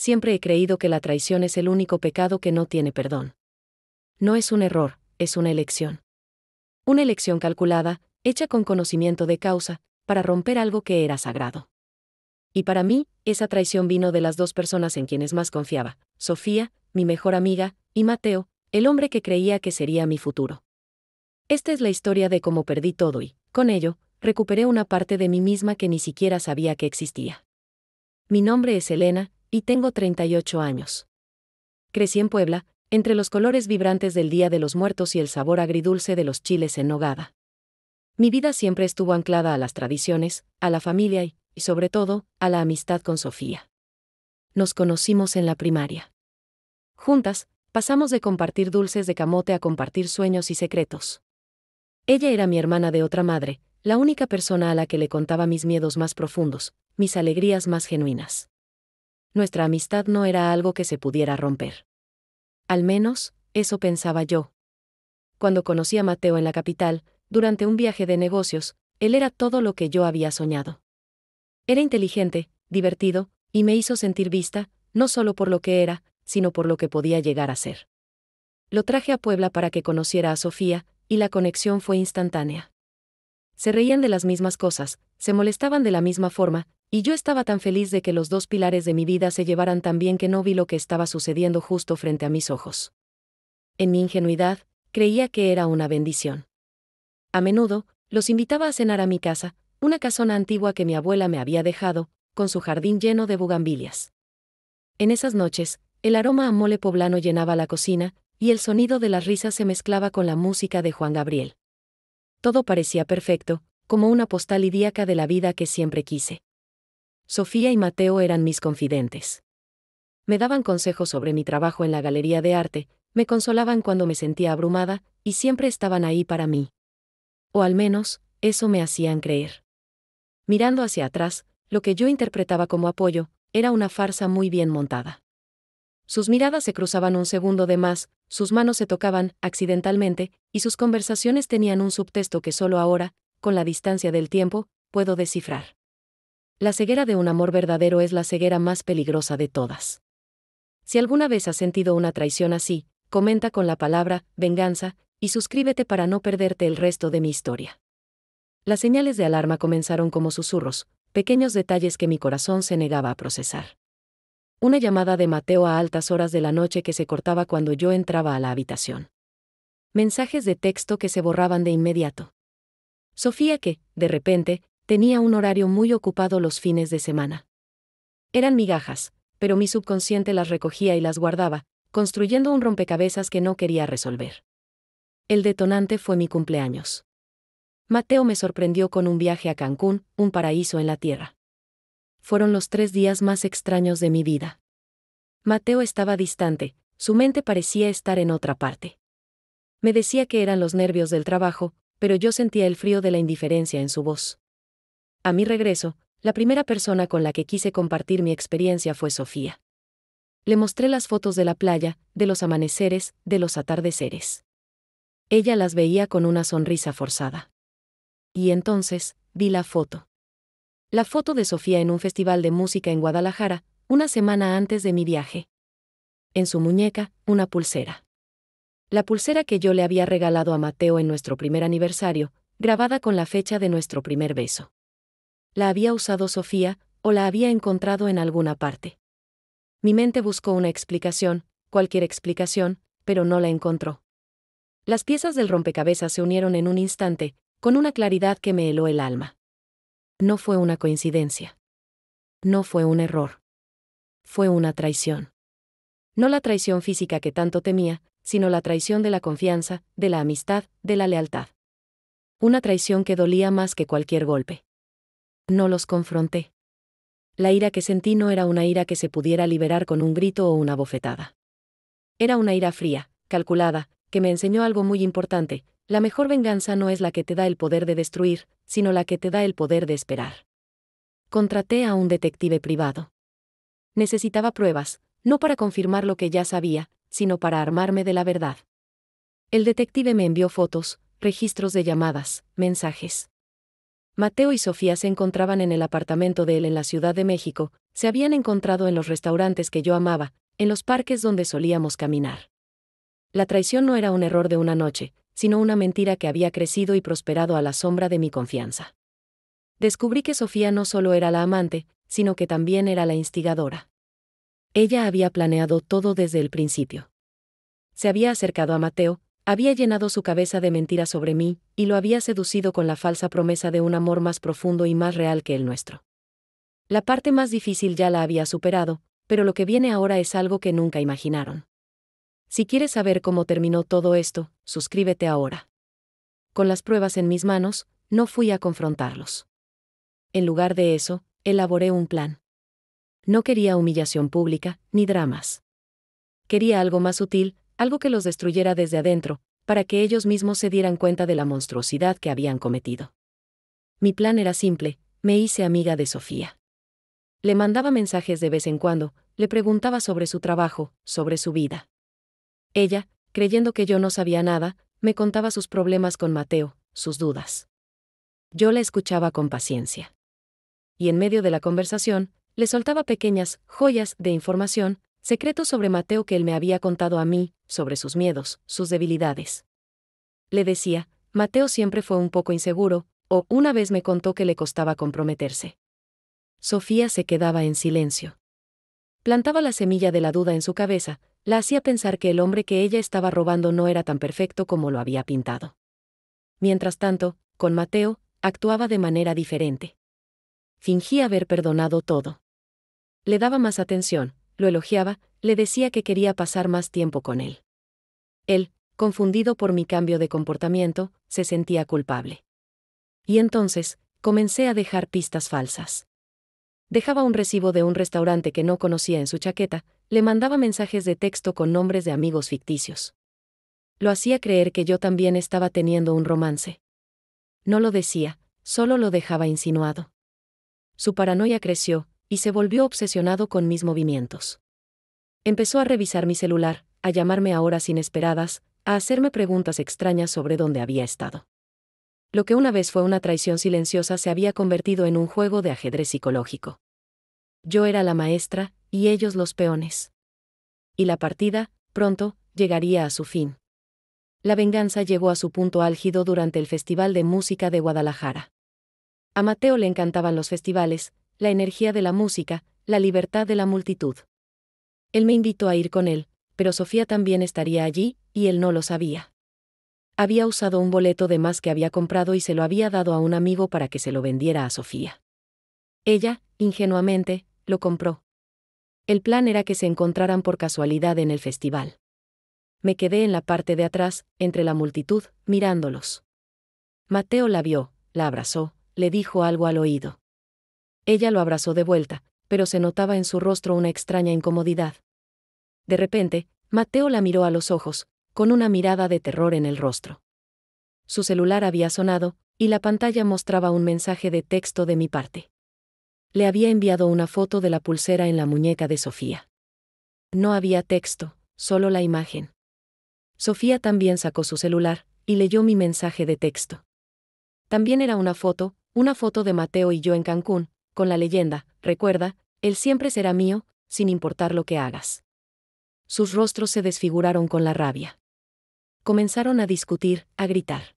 siempre he creído que la traición es el único pecado que no tiene perdón. No es un error, es una elección. Una elección calculada, hecha con conocimiento de causa, para romper algo que era sagrado. Y para mí, esa traición vino de las dos personas en quienes más confiaba, Sofía, mi mejor amiga, y Mateo, el hombre que creía que sería mi futuro. Esta es la historia de cómo perdí todo y, con ello, recuperé una parte de mí misma que ni siquiera sabía que existía. Mi nombre es Elena, y tengo 38 años. Crecí en Puebla, entre los colores vibrantes del Día de los Muertos y el sabor agridulce de los chiles en nogada. Mi vida siempre estuvo anclada a las tradiciones, a la familia y, sobre todo, a la amistad con Sofía. Nos conocimos en la primaria. Juntas, pasamos de compartir dulces de camote a compartir sueños y secretos. Ella era mi hermana de otra madre, la única persona a la que le contaba mis miedos más profundos, mis alegrías más genuinas. Nuestra amistad no era algo que se pudiera romper. Al menos, eso pensaba yo. Cuando conocí a Mateo en la capital, durante un viaje de negocios, él era todo lo que yo había soñado. Era inteligente, divertido, y me hizo sentir vista, no solo por lo que era, sino por lo que podía llegar a ser. Lo traje a Puebla para que conociera a Sofía, y la conexión fue instantánea. Se reían de las mismas cosas, se molestaban de la misma forma, y yo estaba tan feliz de que los dos pilares de mi vida se llevaran tan bien que no vi lo que estaba sucediendo justo frente a mis ojos. En mi ingenuidad, creía que era una bendición. A menudo, los invitaba a cenar a mi casa, una casona antigua que mi abuela me había dejado, con su jardín lleno de bugambilias. En esas noches, el aroma a mole poblano llenaba la cocina, y el sonido de las risas se mezclaba con la música de Juan Gabriel. Todo parecía perfecto, como una postal idíaca de la vida que siempre quise. Sofía y Mateo eran mis confidentes. Me daban consejos sobre mi trabajo en la galería de arte, me consolaban cuando me sentía abrumada, y siempre estaban ahí para mí. O al menos, eso me hacían creer. Mirando hacia atrás, lo que yo interpretaba como apoyo, era una farsa muy bien montada. Sus miradas se cruzaban un segundo de más, sus manos se tocaban, accidentalmente, y sus conversaciones tenían un subtexto que solo ahora, con la distancia del tiempo, puedo descifrar. La ceguera de un amor verdadero es la ceguera más peligrosa de todas. Si alguna vez has sentido una traición así, comenta con la palabra venganza, y suscríbete para no perderte el resto de mi historia. Las señales de alarma comenzaron como susurros, pequeños detalles que mi corazón se negaba a procesar. Una llamada de Mateo a altas horas de la noche que se cortaba cuando yo entraba a la habitación. Mensajes de texto que se borraban de inmediato. Sofía que, de repente, tenía un horario muy ocupado los fines de semana. Eran migajas, pero mi subconsciente las recogía y las guardaba, construyendo un rompecabezas que no quería resolver. El detonante fue mi cumpleaños. Mateo me sorprendió con un viaje a Cancún, un paraíso en la tierra. Fueron los 3 días más extraños de mi vida. Mateo estaba distante, su mente parecía estar en otra parte. Me decía que eran los nervios del trabajo, pero yo sentía el frío de la indiferencia en su voz. A mi regreso, la primera persona con la que quise compartir mi experiencia fue Sofía. Le mostré las fotos de la playa, de los amaneceres, de los atardeceres. Ella las veía con una sonrisa forzada. Y entonces, vi la foto. La foto de Sofía en un festival de música en Guadalajara, una semana antes de mi viaje. En su muñeca, una pulsera. La pulsera que yo le había regalado a Mateo en nuestro primer aniversario, grabada con la fecha de nuestro primer beso. ¿La había usado Sofía, o la había encontrado en alguna parte? Mi mente buscó una explicación, cualquier explicación, pero no la encontró. Las piezas del rompecabezas se unieron en un instante, con una claridad que me heló el alma. No fue una coincidencia. No fue un error. Fue una traición. No la traición física que tanto temía, sino la traición de la confianza, de la amistad, de la lealtad. Una traición que dolía más que cualquier golpe. No los confronté. La ira que sentí no era una ira que se pudiera liberar con un grito o una bofetada. Era una ira fría, calculada, que me enseñó algo muy importante: la mejor venganza no es la que te da el poder de destruir, sino la que te da el poder de esperar. Contraté a un detective privado. Necesitaba pruebas, no para confirmar lo que ya sabía, sino para armarme de la verdad. El detective me envió fotos, registros de llamadas, mensajes. Mateo y Sofía se encontraban en el apartamento de él en la Ciudad de México, se habían encontrado en los restaurantes que yo amaba, en los parques donde solíamos caminar. La traición no era un error de una noche, sino una mentira que había crecido y prosperado a la sombra de mi confianza. Descubrí que Sofía no solo era la amante, sino que también era la instigadora. Ella había planeado todo desde el principio. Se había acercado a Mateo, había llenado su cabeza de mentiras sobre mí, y lo había seducido con la falsa promesa de un amor más profundo y más real que el nuestro. La parte más difícil ya la había superado, pero lo que viene ahora es algo que nunca imaginaron. Si quieres saber cómo terminó todo esto, suscríbete ahora. Con las pruebas en mis manos, no fui a confrontarlos. En lugar de eso, elaboré un plan. No quería humillación pública, ni dramas. Quería algo más sutil, algo que los destruyera desde adentro, para que ellos mismos se dieran cuenta de la monstruosidad que habían cometido. Mi plan era simple, me hice amiga de Sofía. Le mandaba mensajes de vez en cuando, le preguntaba sobre su trabajo, sobre su vida. Ella, creyendo que yo no sabía nada, me contaba sus problemas con Mateo, sus dudas. Yo la escuchaba con paciencia. Y en medio de la conversación, le soltaba pequeñas joyas de información, secretos sobre Mateo que él me había contado a mí, sobre sus miedos, sus debilidades. Le decía, Mateo siempre fue un poco inseguro, o una vez me contó que le costaba comprometerse. Sofía se quedaba en silencio. Plantaba la semilla de la duda en su cabeza, la hacía pensar que el hombre que ella estaba robando no era tan perfecto como lo había pintado. Mientras tanto, con Mateo, actuaba de manera diferente. Fingía haber perdonado todo. Le daba más atención, lo elogiaba, le decía que quería pasar más tiempo con él. Él, confundido por mi cambio de comportamiento, se sentía culpable. Y entonces, comencé a dejar pistas falsas. Dejaba un recibo de un restaurante que no conocía en su chaqueta, le mandaba mensajes de texto con nombres de amigos ficticios. Lo hacía creer que yo también estaba teniendo un romance. No lo decía, solo lo dejaba insinuado. Su paranoia creció, y se volvió obsesionado con mis movimientos. Empezó a revisar mi celular, a llamarme a horas inesperadas, a hacerme preguntas extrañas sobre dónde había estado. Lo que una vez fue una traición silenciosa se había convertido en un juego de ajedrez psicológico. Yo era la maestra, y ellos los peones. Y la partida, pronto, llegaría a su fin. La venganza llegó a su punto álgido durante el Festival de Música de Guadalajara. A Mateo le encantaban los festivales, la energía de la música, la libertad de la multitud. Él me invitó a ir con él, pero Sofía también estaría allí, y él no lo sabía. Había usado un boleto de más que había comprado y se lo había dado a un amigo para que se lo vendiera a Sofía. Ella, ingenuamente, lo compró. El plan era que se encontraran por casualidad en el festival. Me quedé en la parte de atrás, entre la multitud, mirándolos. Mateo la vio, la abrazó, le dijo algo al oído. Ella lo abrazó de vuelta, pero se notaba en su rostro una extraña incomodidad. De repente, Mateo la miró a los ojos, con una mirada de terror en el rostro. Su celular había sonado, y la pantalla mostraba un mensaje de texto de mi parte. Le había enviado una foto de la pulsera en la muñeca de Sofía. No había texto, solo la imagen. Sofía también sacó su celular, y leyó mi mensaje de texto. También era una foto de Mateo y yo en Cancún, con la leyenda, recuerda, él siempre será mío, sin importar lo que hagas. Sus rostros se desfiguraron con la rabia. Comenzaron a discutir, a gritar.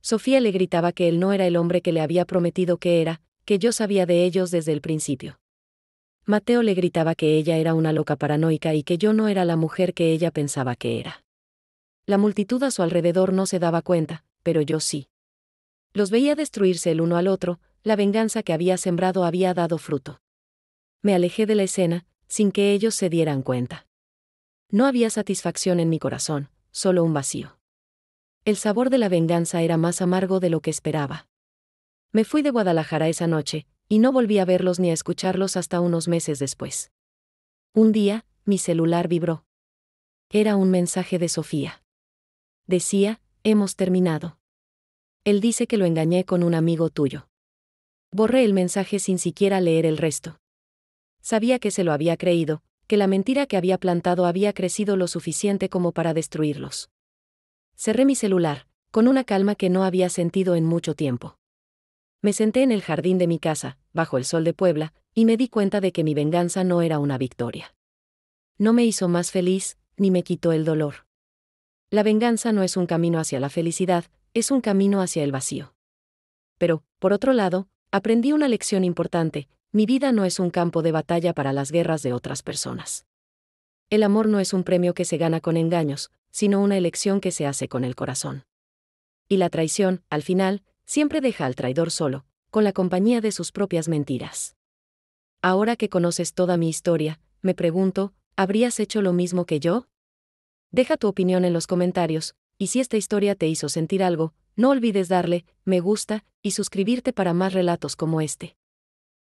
Sofía le gritaba que él no era el hombre que le había prometido que era, que yo sabía de ellos desde el principio. Mateo le gritaba que ella era una loca paranoica y que yo no era la mujer que ella pensaba que era. La multitud a su alrededor no se daba cuenta, pero yo sí. Los veía destruirse el uno al otro, la venganza que había sembrado había dado fruto. Me alejé de la escena, sin que ellos se dieran cuenta. No había satisfacción en mi corazón, solo un vacío. El sabor de la venganza era más amargo de lo que esperaba. Me fui de Guadalajara esa noche, y no volví a verlos ni a escucharlos hasta unos meses después. Un día, mi celular vibró. Era un mensaje de Sofía. Decía, hemos terminado. Él dice que lo engañé con un amigo tuyo. Borré el mensaje sin siquiera leer el resto. Sabía que se lo había creído, que la mentira que había plantado había crecido lo suficiente como para destruirlos. Cerré mi celular, con una calma que no había sentido en mucho tiempo. Me senté en el jardín de mi casa, bajo el sol de Puebla, y me di cuenta de que mi venganza no era una victoria. No me hizo más feliz, ni me quitó el dolor. La venganza no es un camino hacia la felicidad, es un camino hacia el vacío. Pero, por otro lado, aprendí una lección importante: mi vida no es un campo de batalla para las guerras de otras personas. El amor no es un premio que se gana con engaños, sino una elección que se hace con el corazón. Y la traición, al final, siempre deja al traidor solo, con la compañía de sus propias mentiras. Ahora que conoces toda mi historia, me pregunto, ¿habrías hecho lo mismo que yo? Deja tu opinión en los comentarios, y si esta historia te hizo sentir algo, no olvides darle me gusta y suscribirte para más relatos como este.